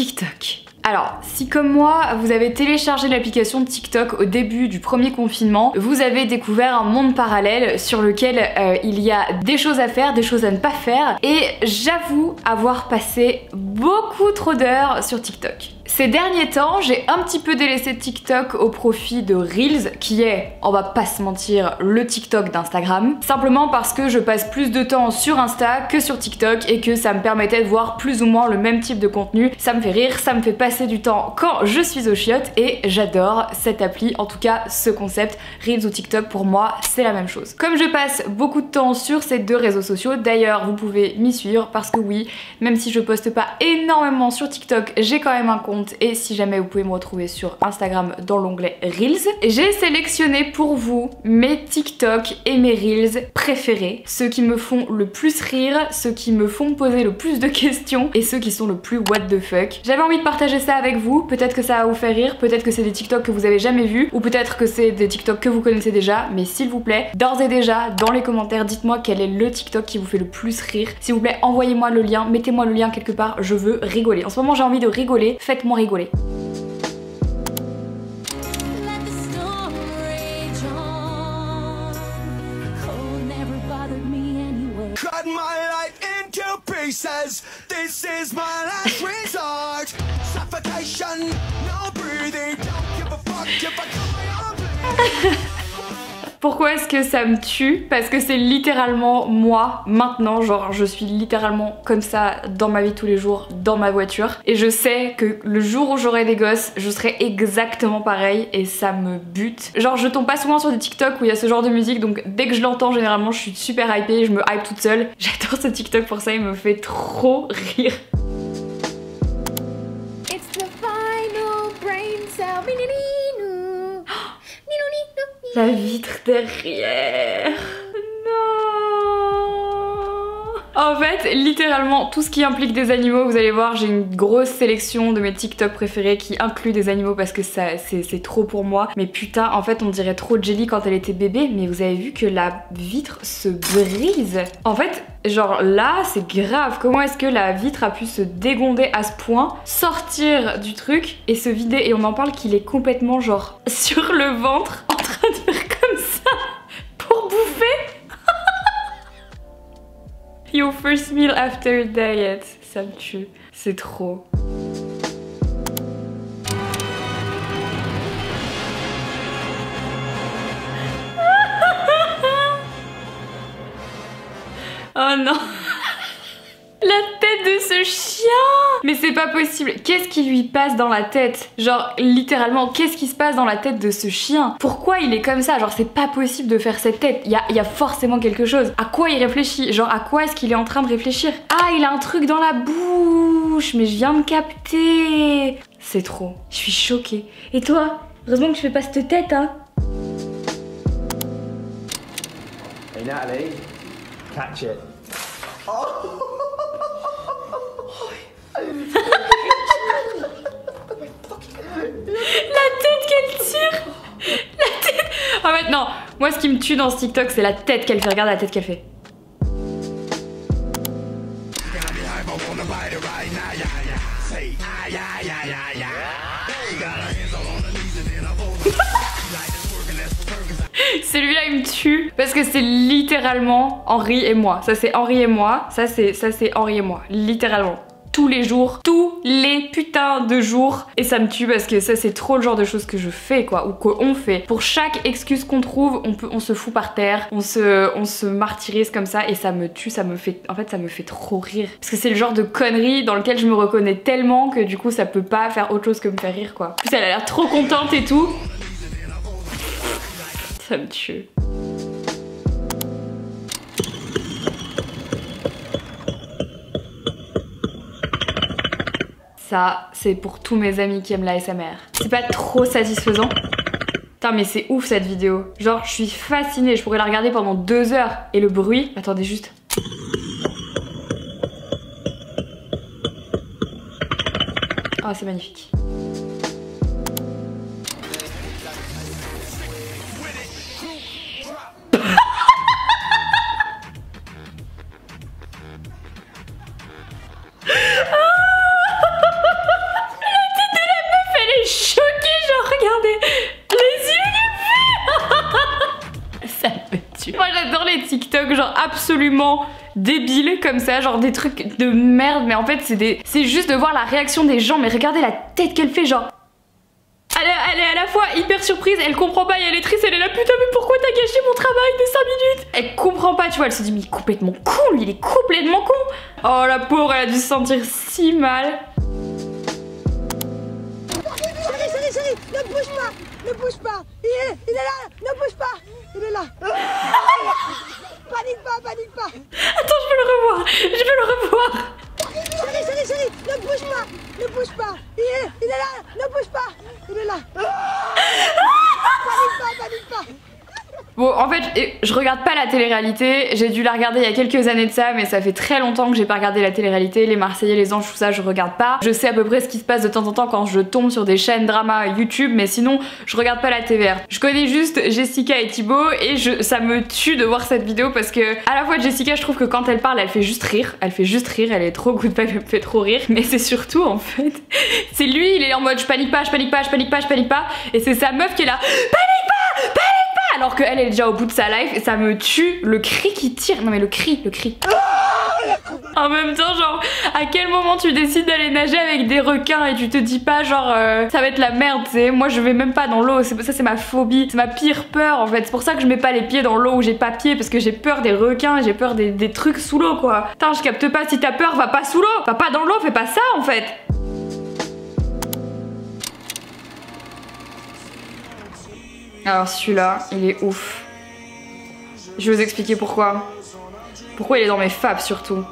TikTok. Alors, si comme moi, vous avez téléchargé l'application de TikTok au début du premier confinement, vous avez découvert un monde parallèle sur lequel il y a des choses à faire, des choses à ne pas faire, et j'avoue avoir passé beaucoup trop d'heures sur TikTok. Ces derniers temps, j'ai un petit peu délaissé TikTok au profit de Reels, qui est, on va pas se mentir, le TikTok d'Instagram. Simplement parce que je passe plus de temps sur Insta que sur TikTok et que ça me permettait de voir plus ou moins le même type de contenu. Ça me fait rire, ça me fait passer du temps quand je suis aux chiottes et j'adore cette appli, en tout cas ce concept. Reels ou TikTok, pour moi, c'est la même chose. Comme je passe beaucoup de temps sur ces deux réseaux sociaux, d'ailleurs, vous pouvez m'y suivre parce que oui, même si je poste pas énormément sur TikTok, j'ai quand même un compte. Et si jamais vous pouvez me retrouver sur Instagram dans l'onglet Reels, j'ai sélectionné pour vous mes TikTok et mes Reels préférés, ceux qui me font le plus rire, ceux qui me font poser le plus de questions et ceux qui sont le plus what the fuck. J'avais envie de partager ça avec vous, peut-être que ça va vous faire rire, peut-être que c'est des TikTok que vous avez jamais vus ou peut-être que c'est des TikTok que vous connaissez déjà, mais s'il vous plaît, d'ores et déjà dans les commentaires, dites-moi quel est le TikTok qui vous fait le plus rire. S'il vous plaît, envoyez-moi le lien, mettez-moi le lien quelque part, je veux rigoler. En ce moment j'ai envie de rigoler, faites-moi rigoler. Pourquoi est-ce que ça me tue? Parce que c'est littéralement moi maintenant, genre je suis littéralement comme ça dans ma vie tous les jours, dans ma voiture. Et je sais que le jour où j'aurai des gosses, je serai exactement pareil et ça me bute. Genre je tombe pas souvent sur des TikTok où il y a ce genre de musique, donc dès que je l'entends généralement je suis super hypée, je me hype toute seule. J'adore ce TikTok pour ça, il me fait trop rire. La vitre derrière. Non. En fait, littéralement, tout ce qui implique des animaux, vous allez voir, j'ai une grosse sélection de mes TikTok préférés qui incluent des animaux parce que ça, c'est trop pour moi. Mais putain, en fait, on dirait trop Jelly quand elle était bébé, mais vous avez vu que la vitre se brise. En fait, genre là, c'est grave. Comment est-ce que la vitre a pu se dégonder à ce point, sortir du truc et se vider? Et on en parle qu'il est complètement genre sur le ventre en train de faire comme ça pour bouffer. Your first meal after diet, ça me tue. C'est trop. Oh non. La tête de ce chien! Mais c'est pas possible. Qu'est-ce qui lui passe dans la tête? Genre littéralement, qu'est-ce qui se passe dans la tête de ce chien? Pourquoi il est comme ça? Genre c'est pas possible de faire cette tête. Il y a forcément quelque chose. À quoi il réfléchit? Genre à quoi est-ce qu'il est en train de réfléchir? Ah, il a un truc dans la bouche. Mais je viens de capter. C'est trop. Je suis choquée. Et toi? Heureusement que je fais pas cette tête, hein. Hey Natalie, catch it. La tête qu'elle tire. La tête. En fait non, moi ce qui me tue dans ce TikTok c'est la tête qu'elle fait. Regarde la tête qu'elle fait. Celui-là il me tue parce que c'est littéralement Henri et moi. Ça c'est Henri et moi, ça c'est Henri et moi, littéralement. Tous les jours, tous les putains de jours. Et ça me tue parce que ça c'est trop le genre de choses que je fais quoi, ou qu'on fait. Pour chaque excuse qu'on trouve, on se fout par terre, on se martyrise comme ça et ça me tue, ça me fait, en fait ça me fait trop rire. Parce que c'est le genre de connerie dans lequel je me reconnais tellement que du coup ça peut pas faire autre chose que me faire rire quoi. En plus elle a l'air trop contente et tout. Ça me tue. Ça, c'est pour tous mes amis qui aiment la ASMR. C'est pas trop satisfaisant? Putain, mais c'est ouf cette vidéo. Genre, je suis fascinée. Je pourrais la regarder pendant 2 heures. Et le bruit, attendez juste. Oh, c'est magnifique. Moi j'adore les TikTok genre absolument débiles comme ça, genre des trucs de merde, mais en fait c'est juste de voir la réaction des gens, mais regardez la tête qu'elle fait, genre elle est à la fois hyper surprise, elle comprend pas et elle est triste, elle est là putain mais pourquoi t'as gâché mon travail de 5 minutes? Elle comprend pas, tu vois, elle se dit mais il est complètement con, lui il est complètement con. Oh la pauvre, elle a dû se sentir si mal. Chérie, ne bouge pas, il est là, ne bouge pas, il est là. Panique pas. Attends, je veux le revoir. Chérie, ne bouge pas, il est là, ne bouge pas, il est là. Panique pas. Bon, en fait, je regarde pas la télé-réalité, j'ai dû la regarder il y a quelques années de ça, mais ça fait très longtemps que j'ai pas regardé la télé-réalité, les Marseillais, les Anges, tout ça, je regarde pas. Je sais à peu près ce qui se passe de temps en temps quand je tombe sur des chaînes drama YouTube, mais sinon, je regarde pas la TVR. Je connais juste Jessica et Thibaut, et ça me tue de voir cette vidéo parce que, à la fois, Jessica, je trouve que quand elle parle, elle fait juste rire, elle est trop good vibe, elle me fait trop rire, mais c'est surtout, en fait, c'est lui, il est en mode je panique pas, et c'est sa meuf qui est là, panique pas, alors qu'elle est déjà au bout de sa life et ça me tue, le cri qui tire, non mais le cri. En même temps, genre, à quel moment tu décides d'aller nager avec des requins et tu te dis pas genre ça va être la merde, tu sais, moi je vais même pas dans l'eau, ça c'est ma phobie, c'est ma pire peur en fait, c'est pour ça que je mets pas les pieds dans l'eau où j'ai pas pied, parce que j'ai peur des requins, j'ai peur des trucs sous l'eau quoi. Putain, je capte pas, si t'as peur, va pas sous l'eau, va pas dans l'eau, fais pas ça en fait. Alors celui-là, il est ouf. Je vais vous expliquer pourquoi. Pourquoi il est dans mes faves surtout.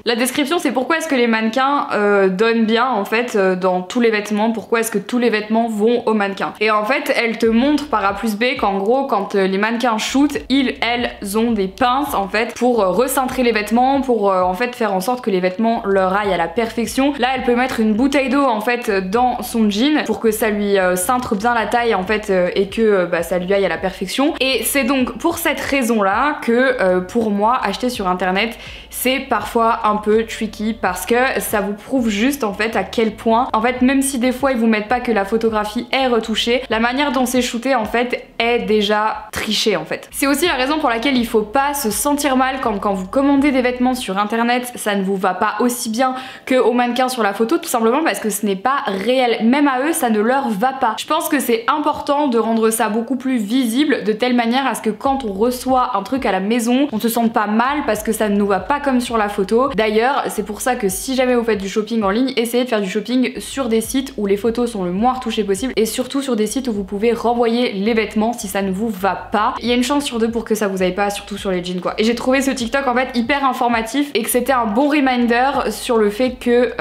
La description, c'est pourquoi est-ce que les mannequins donnent bien en fait dans tous les vêtements, pourquoi est-ce que tous les vêtements vont aux mannequins. Et en fait, elle te montre par A plus B qu'en gros, quand les mannequins shootent, elles ont des pinces en fait pour recintrer les vêtements, pour en fait faire en sorte que les vêtements leur aillent à la perfection. Là, elle peut mettre une bouteille d'eau en fait dans son jean pour que ça lui cintre bien la taille en fait et que ça lui aille à la perfection. Et c'est donc pour cette raison-là que pour moi, acheter sur internet, c'est parfois un peu tricky parce que ça vous prouve juste en fait à quel point, en fait même si des fois ils vous mettent pas que la photographie est retouchée, la manière dont c'est shooté en fait est déjà trichée en fait. C'est aussi la raison pour laquelle il faut pas se sentir mal quand vous commandez des vêtements sur internet, ça ne vous va pas aussi bien que au mannequin sur la photo, tout simplement parce que ce n'est pas réel, même à eux ça ne leur va pas. Je pense que c'est important de rendre ça beaucoup plus visible de telle manière à ce que quand on reçoit un truc à la maison, on se sente pas mal parce que ça ne nous va pas comme sur la photo. D'ailleurs, c'est pour ça que si jamais vous faites du shopping en ligne, essayez de faire du shopping sur des sites où les photos sont le moins retouchées possible et surtout sur des sites où vous pouvez renvoyer les vêtements si ça ne vous va pas. Il y a une chance sur deux pour que ça vous aille pas, surtout sur les jeans quoi. Et j'ai trouvé ce TikTok en fait hyper informatif et que c'était un bon reminder sur le fait que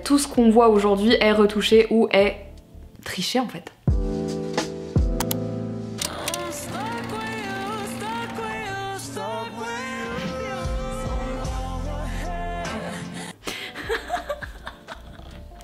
tout ce qu'on voit aujourd'hui est retouché ou est triché en fait.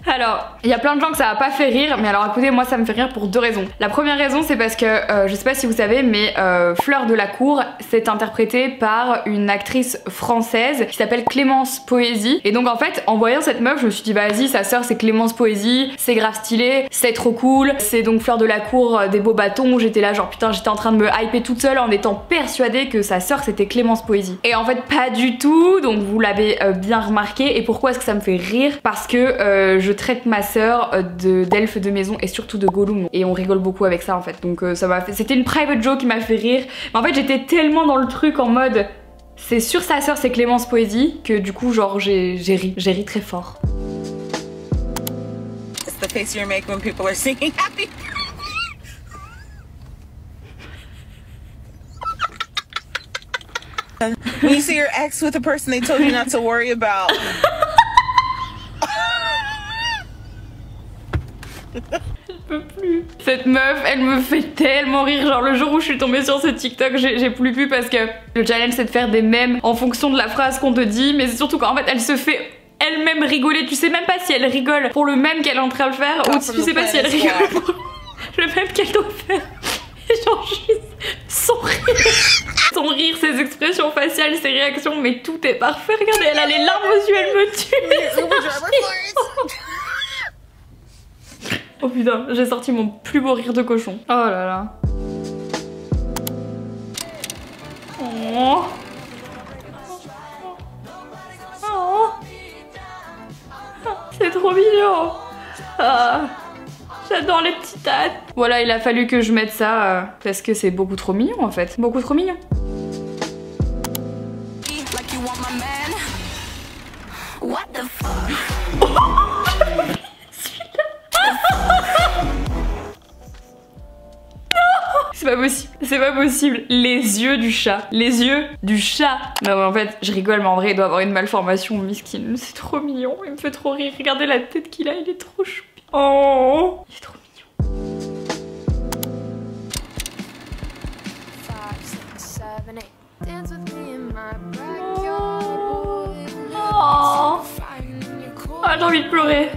Alors, il y a plein de gens que ça va pas fait rire, mais alors écoutez, moi ça me fait rire pour deux raisons. La première raison, c'est parce que, je sais pas si vous savez, mais Fleur de la Cour, c'est interprété par une actrice française qui s'appelle Clémence Poésy. Et donc en fait, en voyant cette meuf, je me suis dit, bah vas-y, sa sœur c'est Clémence Poésy, c'est grave stylé, c'est trop cool, c'est donc Fleur de la Cour des beaux bâtons. J'étais là genre putain, j'étais en train de me hyper toute seule en étant persuadée que sa sœur c'était Clémence Poésy. Et en fait, pas du tout, donc vous l'avez bien remarqué. Et pourquoi est-ce que ça me fait rire? Parce que je traite ma sœur d'elfe de maison et surtout de Gollum et on rigole beaucoup avec ça en fait, donc ça m'a fait, c'était une private joke qui m'a fait rire, mais en fait j'étais tellement dans le truc en mode c'est sur sa sœur c'est Clémence Poésy que du coup genre j'ai ri très fort. It's the face you make when people are singing happy. When you see your ex with a person they told you not to worry about. Je peux plus. Cette meuf, elle me fait tellement rire. Genre le jour où je suis tombée sur ce TikTok, j'ai plus pu parce que le challenge c'est de faire des mèmes en fonction de la phrase qu'on te dit, mais c'est surtout qu'en fait elle se fait elle-même rigoler. Tu sais même pas si elle rigole pour le mème qu'elle est en train de faire ou tu sais pas si elle rigole pour le mème qu'elle doit faire. Et genre juste son rire, ses expressions faciales, ses réactions, mais tout est parfait. Regardez, elle a les larmes aux yeux, elle me tue. Oh putain, j'ai sorti mon plus beau rire de cochon. Oh là là. Oh. Oh. C'est trop mignon. Ah. J'adore les petits têtes. Voilà, il a fallu que je mette ça parce que c'est beaucoup trop mignon en fait. Beaucoup trop mignon. What the fuck? C'est pas possible, c'est pas possible. Les yeux du chat. Les yeux du chat. Non mais en fait, je rigole, mais en vrai, il doit avoir une malformation, miskin. C'est trop mignon, il me fait trop rire. Regardez la tête qu'il a, il est trop choupi. Oh, il est trop mignon. 5, 6, 7, 8. Dance with me in my Oh, j'ai envie de pleurer.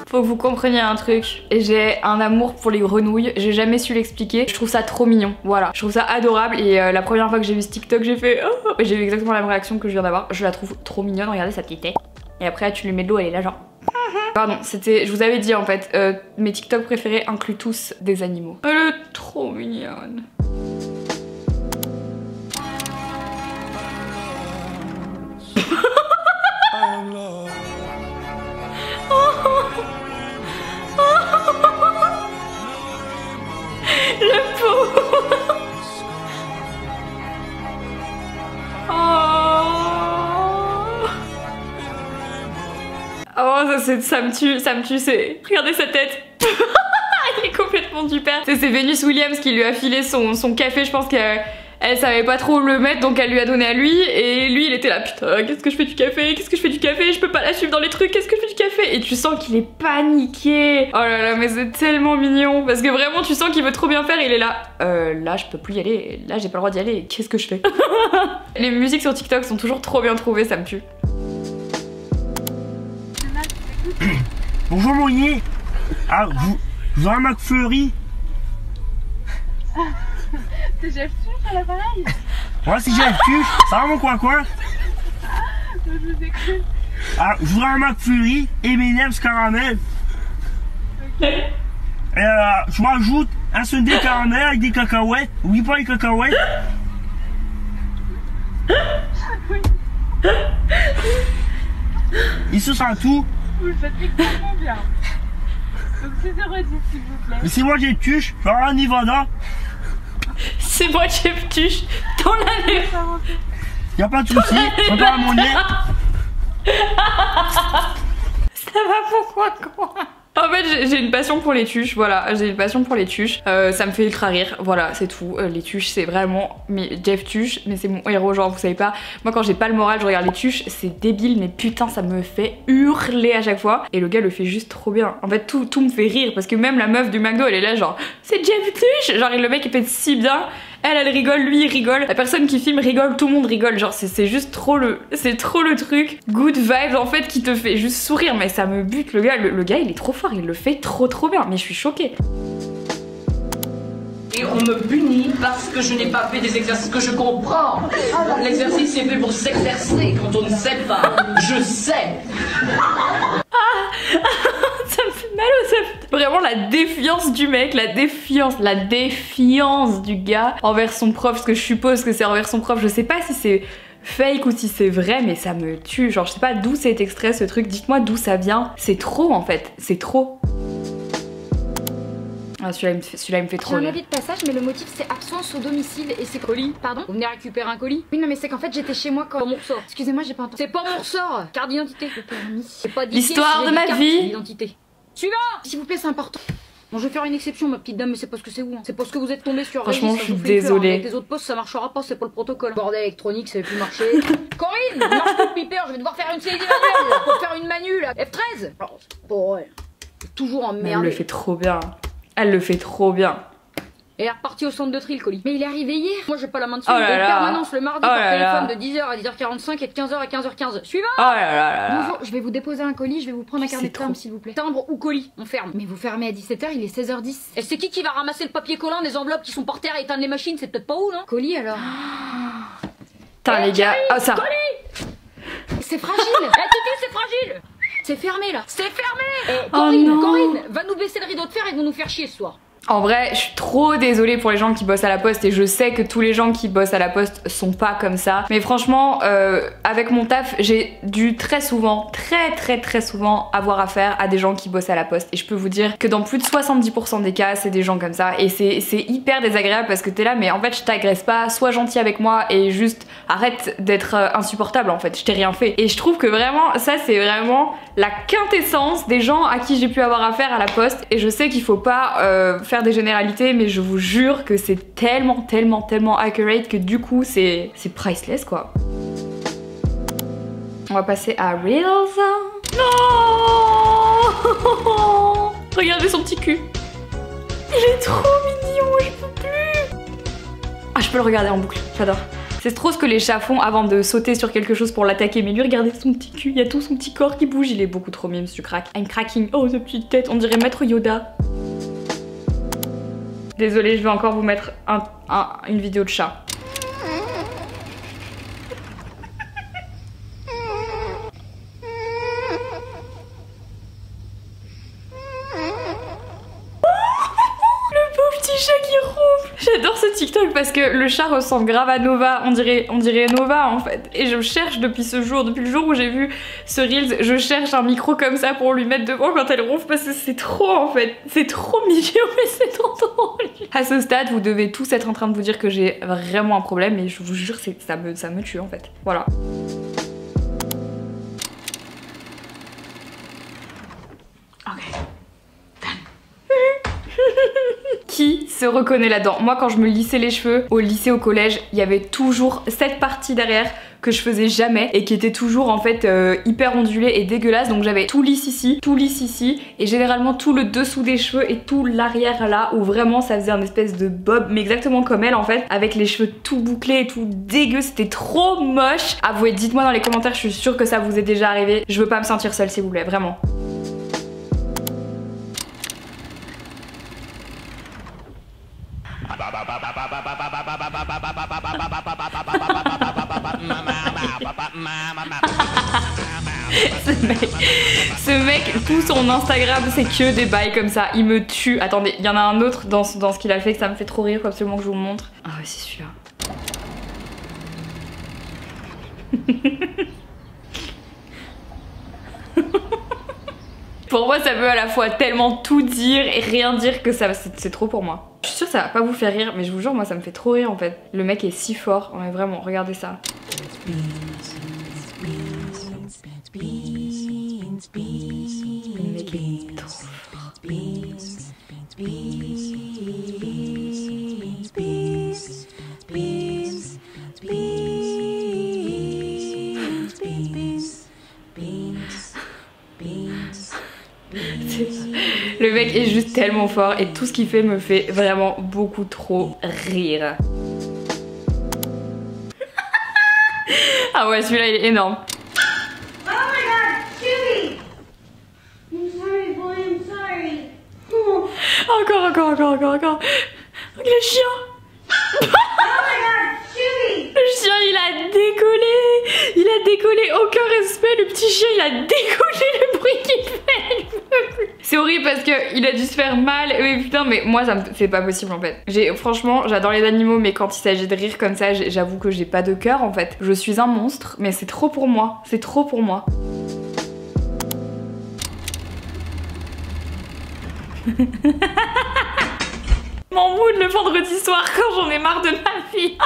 Faut que vous compreniez un truc. J'ai un amour pour les grenouilles. J'ai jamais su l'expliquer. Je trouve ça trop mignon. Voilà. Je trouve ça adorable. Et la première fois que j'ai vu ce TikTok, j'ai fait oh. J'ai eu exactement la même réaction que je viens d'avoir. Je la trouve trop mignonne. Regardez sa petite tête. Et après, tu lui mets de l'eau, elle est là, genre. Pardon, c'était. Je vous avais dit en fait, mes TikTok préférés incluent tous des animaux. Elle est trop mignonne. Le pauvre. Oh, ça me tue, c'est... Regardez sa tête. Il est complètement du père. C'est Venus Williams qui lui a filé son café, je pense qu'elle savait pas trop le mettre, donc elle lui a donné à lui, et lui il était là, putain, qu'est-ce que je fais du café? Qu'est-ce que je fais du café? Je peux pas la suivre dans les trucs, qu'est-ce que je fais du café? Et tu sens qu'il est paniqué. Oh là là, mais c'est tellement mignon, parce que vraiment tu sens qu'il veut trop bien faire, il est là. Là je peux plus y aller, là j'ai pas le droit d'y aller, qu'est-ce que je fais? Les musiques sur TikTok sont toujours trop bien trouvées, ça me tue. Bonjour Mounier. Ah, vous avez un McFlurry? C'est Jeff Tuche à l'appareil? Ouais, c'est Jeff Tuche. Ça va mon coin-coin? Je vous écoute. Ah, je voudrais un McFlurry M&M's caramel. Ok. Je m'ajoute un sundae caramel avec des cacahuètes. Oui, pas les cacahuètes. Oui. Et ce sera tout. Vous le faites extrêmement bien. Donc c'est 0,10 s'il vous plaît. Mais c'est moi Jeff Tuche. Je vais à Nevada. C'est moi Jeff Tuche dans l'année. Y'a pas de soucis. Je vais pas à mon nez. Ça va pourquoi quoi? En fait j'ai une passion pour les tuches, voilà, j'ai une passion pour les tuches, ça me fait ultra rire, voilà c'est tout, les tuches c'est vraiment, mais Jeff Tuche, mais c'est mon héros, genre vous savez pas, moi quand j'ai pas le moral je regarde les tuches, c'est débile mais putain ça me fait hurler à chaque fois, et le gars le fait juste trop bien, en fait tout me fait rire, parce que même la meuf du McDo elle est là genre, c'est Jeff Tuche, genre le mec il fait si bien, elle rigole, lui il rigole, la personne qui filme rigole, tout le monde rigole, genre c'est juste trop c'est trop le truc, good vibes en fait qui te fait juste sourire, mais ça me bute, le gars il est trop fort, il le fait trop bien, mais je suis choquée. Et on me punit parce que je n'ai pas fait des exercices que je comprends. L'exercice est fait pour s'exercer quand on ne sait pas. Je sais. Ça me fait mal aux œufs. Vraiment la défiance du mec, la défiance du gars envers son prof, parce que je suppose que c'est envers son prof, je sais pas si c'est fake ou si c'est vrai, mais ça me tue, genre je sais pas d'où c'est extrait ce truc, dites-moi d'où ça vient, c'est trop en fait, c'est trop. Ah, celui-là il me fait trop J'ai un rire. avis de passage, mais le motif c'est absence au domicile et c'est colis. Pardon? Vous venez récupérer un colis? Oui, non, mais c'est qu'en fait j'étais chez moi quand. Mon ressort. Excusez-moi, j'ai pas entendu. C'est pas mon ressort! Carte d'identité. Le permis. C'est pas l'histoire de ma vie. D'identité. Suivant! S'il vous plaît, c'est important. Bon, je vais faire une exception, ma petite dame, mais c'est parce que c'est vous. Hein. C'est parce que vous êtes tombé sur. Franchement, Régis, je suis vous fait peur, désolée. hein. Avec les autres postes, ça marchera pas, c'est pas le protocole. Bordel électronique, ça va plus marcher. Corinne! Marche plus de piper, je vais devoir faire une série manuelle pour faire une manu là. F13! Alors, bon, ouais. Toujours en merde. Elle le fait trop bien. Elle le fait trop bien. Et elle est repartie au centre de tri le colis. Mais il est arrivé hier. Moi j'ai pas la main dessus. Oh là Il est en là. permanence le mardi Oh par là téléphone là. de 10h à 10h45 et de 15h à 15h15. Suivant. Oh là là là là. Bonjour, je vais vous déposer un colis, je vais vous prendre un carnet de C'est trop. timbre s'il vous plaît. Timbre ou colis, on ferme. Mais vous fermez à 17h, il est 16h10. Et c'est qui va ramasser le papier collant des enveloppes qui sont par terre et éteindre les machines? C'est peut-être pas où, non? Colis alors. Putain les gars, oh ça. C'est fragile. Titi, c'est fragile. C'est fermé là. C'est fermé. Oh non. Corinne, va nous baisser le rideau de fer et vont nous faire chier ce soir. En vrai, je suis trop désolée pour les gens qui bossent à la poste et je sais que tous les gens qui bossent à la poste sont pas comme ça. Mais franchement, avec mon taf, j'ai dû très souvent avoir affaire à des gens qui bossent à la poste. Et je peux vous dire que dans plus de 70% des cas, c'est des gens comme ça. Et c'est hyper désagréable parce que t'es là, mais en fait, je t'agresse pas, sois gentil avec moi et juste arrête d'être insupportable en fait. Je t'ai rien fait. Et je trouve que vraiment, ça c'est vraiment la quintessence des gens à qui j'ai pu avoir affaire à la poste. Et je sais qu'il faut pas faire des généralités, mais je vous jure que c'est tellement accurate que du coup c'est priceless quoi. On va passer à Reels. Non. Regardez son petit cul. Il est trop mignon, je peux plus. Ah, je peux le regarder en boucle, j'adore. C'est trop ce que les chats font avant de sauter sur quelque chose pour l'attaquer. Mais lui, regardez son petit cul, il y a tout son petit corps qui bouge. Il est beaucoup trop mime, ce crack. I'm cracking. Oh, sa petite tête, on dirait Maître Yoda. Désolée, je vais encore vous mettre une vidéo de chat. J'adore ce TikTok parce que le chat ressemble grave à Nova, on dirait Nova en fait. Et je cherche depuis ce jour, depuis le jour où j'ai vu ce Reels, je cherche un micro comme ça pour lui mettre devant quand elle ronfle parce que c'est trop en fait. C'est trop mignon mais c'est trop drôle. À ce stade, vous devez tous être en train de vous dire que j'ai vraiment un problème et je vous jure ça me tue en fait. Voilà. Qui se reconnaît là-dedans? Moi quand je me lissais les cheveux au lycée, au collège, il y avait toujours cette partie derrière que je faisais jamais et qui était toujours en fait hyper ondulée et dégueulasse. Donc j'avais tout lisse ici et généralement tout le dessous des cheveux et tout l'arrière là où vraiment ça faisait un espèce de bob, mais exactement comme elle en fait, avec les cheveux tout bouclés et tout dégueu. C'était trop moche. Avouez, dites-moi dans les commentaires, je suis sûre que ça vous est déjà arrivé. Je veux pas me sentir seule s'il vous plaît, vraiment. Ce mec, tout son Instagram c'est que des bails comme ça, il me tue. Attendez, il y en a un autre dans ce qu'il a fait que ça me fait trop rire, faut absolument que je vous le montre. Ah ouais, c'est celui-là. Pour moi ça veut à la fois tellement tout dire et rien dire que ça c'est trop pour moi. Je suis sûre que ça va pas vous faire rire mais je vous jure moi ça me fait trop rire en fait. Le mec est si fort, mais vraiment regardez ça. Le mec est trop fort. Le mec est juste tellement fort et tout ce qu'il fait me fait vraiment beaucoup trop rire. Ah ouais, celui-là il est énorme. Oh my god, Chewy! I'm sorry, boy, I'm sorry. Oh. Encore. Le chien. Oh my god, Chewy! Le chien il a décollé, aucun respect, le petit chien il a décollé, le bruit qu'il fait. C'est horrible parce qu'il a dû se faire mal, mais putain mais moi ça me fait pas possible en fait. Franchement j'adore les animaux mais quand il s'agit de rire comme ça j'avoue que j'ai pas de cœur en fait. Je suis un monstre mais c'est trop pour moi, c'est trop pour moi. Mon mood le vendredi soir quand j'en ai marre de ma vie.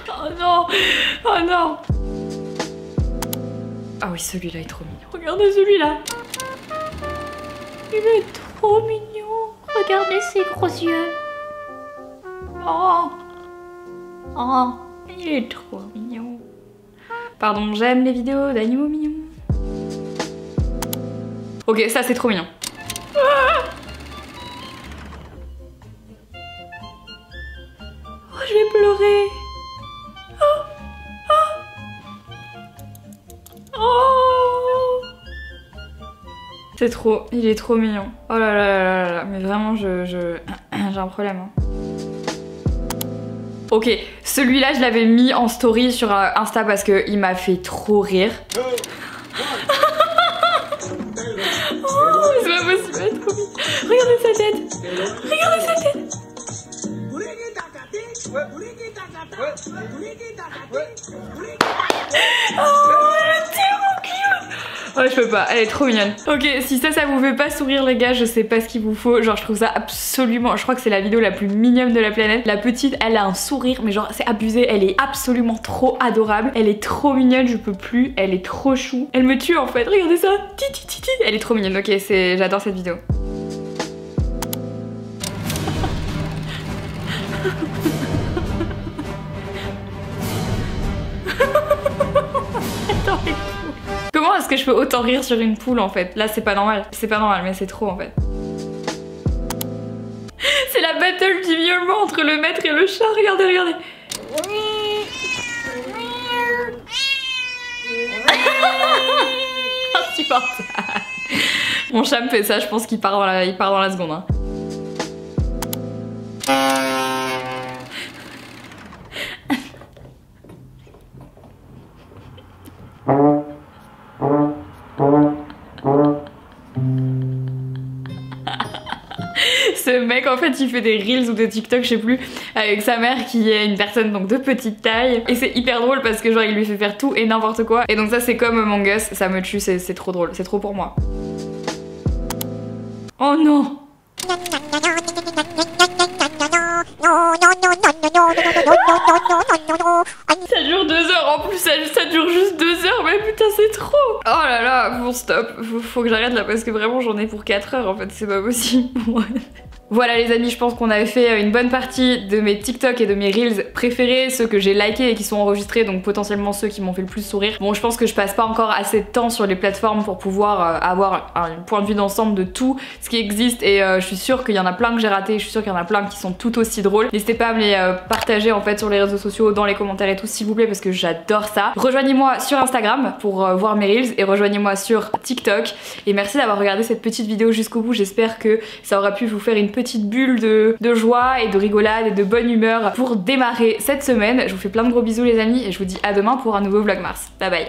Oh non, oh non. Ah oui, celui-là est trop mignon. Regardez celui-là. Il est trop mignon. Regardez ses gros yeux. Oh, il est trop mignon. Pardon, j'aime les vidéos d'animaux mignons. Ok, ça c'est trop mignon. Oh, je vais pleurer. Oh. C'est trop, il est trop mignon. Oh là là là, mais vraiment j'ai un problème. Hein. Ok, celui-là je l'avais mis en story sur Insta parce qu'il m'a fait trop rire. Oh, c'est pas possible, trop mignon. Regardez sa tête. Regardez sa tête. Oh, elle est tellement cute. Oh, je peux pas, elle est trop mignonne. Ok, si ça vous fait pas sourire les gars, je sais pas ce qu'il vous faut. Genre je trouve ça absolument, je crois que c'est la vidéo la plus mignonne de la planète. La petite, elle a un sourire, mais genre c'est abusé. Elle est absolument trop adorable. Elle est trop mignonne, je peux plus. Elle est trop chou. Elle me tue en fait, regardez ça. Elle est trop mignonne, ok, j'adore cette vidéo. Comment est-ce que je peux autant rire sur une poule en fait? Là c'est pas normal. C'est pas normal mais c'est trop en fait. C'est la battle du miaulement entre le maître et le chat. Regardez, regardez. Insupportable. Mon chat me fait ça, je pense qu'il part dans la seconde. Hein. Ce mec en fait il fait des reels ou des TikTok je sais plus avec sa mère qui est une personne donc de petite taille et c'est hyper drôle parce que genre il lui fait faire tout et n'importe quoi et donc ça c'est comme Among Us, ça me tue, c'est trop drôle, c'est trop pour moi. Oh non. Ça dure 2 heures en plus, ça dure juste 2 heures, mais putain c'est trop. Oh là là, bon stop, faut que j'arrête là parce que vraiment j'en ai pour 4 heures en fait, c'est pas possible. Voilà les amis, je pense qu'on avait fait une bonne partie de mes TikTok et de mes Reels préférés, ceux que j'ai likés et qui sont enregistrés, donc potentiellement ceux qui m'ont fait le plus sourire. Bon, je pense que je passe pas encore assez de temps sur les plateformes pour pouvoir avoir un point de vue d'ensemble de tout ce qui existe et je suis sûre qu'il y en a plein que j'ai raté, je suis sûre qu'il y en a plein qui sont tout aussi drôles. N'hésitez pas à me les partager en fait sur les réseaux sociaux, dans les commentaires et tout s'il vous plaît parce que j'adore ça. Rejoignez-moi sur Instagram pour voir mes Reels et rejoignez-moi sur TikTok et merci d'avoir regardé cette petite vidéo jusqu'au bout, j'espère que ça aura pu vous faire une petite bulle de joie et de rigolade et de bonne humeur pour démarrer cette semaine. Je vous fais plein de gros bisous les amis et je vous dis à demain pour un nouveau Vlogmas. Bye bye.